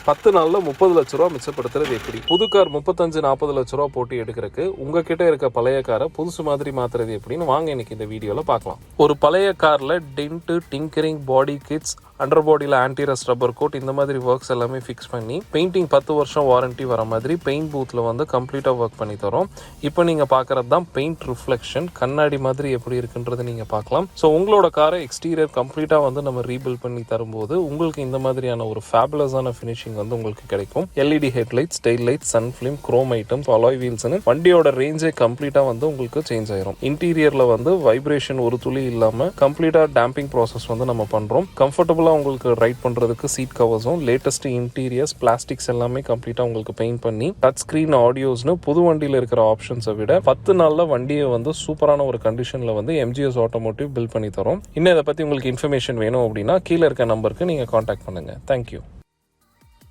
10 நாள்ல 30 லட்ச ரூபா மிச்சப்படுத்துறது எப்படி? புது கார் 35-40 லட்ச ரூபா போட்டு எடுக்கிறதுக்கு உங்ககிட்ட இருக்க பழைய காரை புதுசு மாதிரி மாத்துறது எப்படின்னு வாங்க இன்னைக்கு இந்த வீடியோல பார்க்கலாம். ஒரு பழைய கார்ல டென்ட், டிங்கரிங், பாடி கிட்ஸ், அண்டர் பாடியில் ஆன்டிரஸ் ரப்பர் கோட் இந்த மாதிரி ஒர்க்ஸ் எல்லாமே ஃபிக்ஸ் பண்ணி பெயிண்டிங் 10 வருஷம் வாரண்டி வர மாதிரி பெயிண்ட் பூத்தில் வந்து கம்ப்ளீட்டாக ஒர்க் பண்ணி தரோம். இப்போ நீங்கள் பார்க்குறது தான் பெயிண்ட் ரிஃப்ளெக்ஷன், கண்ணாடி மாதிரி எப்படி இருக்குன்றது நீங்கள் பார்க்கலாம். ஸோ உங்களோட காரை எக்ஸ்டீரியர் கம்ப்ளீட்டாக வந்து நம்ம ரீபில்ட் பண்ணி தரும்போது உங்களுக்கு இந்த மாதிரியான ஒரு ஃபேபுலஸான ஃபினிஷிங் வந்து உங்களுக்கு கிடைக்கும். LED headlights, tail light, sun film, chrome items, alloy வீல்ஸ்னு வண்டியோட ரேஞ்சே கம்ப்ளீட்டாக வந்து உங்களுக்கு சேஞ்ச் ஆயிரும். இன்டீரியரில் வந்து வைப்ரேஷன் ஒரு துளி இல்லாமல் கம்ப்ளீட்டாக டேம்பிங் ப்ராசஸ் வந்து நம்ம பண்ணுறோம். கம்ஃபர்டபுளாக உங்களுக்கு ரைட் பண்ணுறதுக்கு சீட் கவர்ஸும் லேட்டஸ்ட் இன்டீரியர்ஸ், பிளாஸ்டிக்ஸ் எல்லாமே கம்ப்ளீட்டாக உங்களுக்கு பெயிண்ட் பண்ணி டச் ஸ்க்ரீன், ஆடியோஸ்னு புது வண்டியில் இருக்கிற ஆப்ஷன்ஸை விட 10 நாளில் வண்டியை வந்து சூப்பரான ஒரு கண்டிஷனில் வந்து MGS ஆட்டோமோட்டிவ் பில்ட் பண்ணி தரோம். இன்னும் இதை பற்றி உங்களுக்கு இன்ஃபர்மேஷன் வேணும் அப்படின்னா கீழே இருக்க நம்பருக்கு நீங்கள் காண்டாக்ட் பண்ணுங்கள். தேங்க்யூ.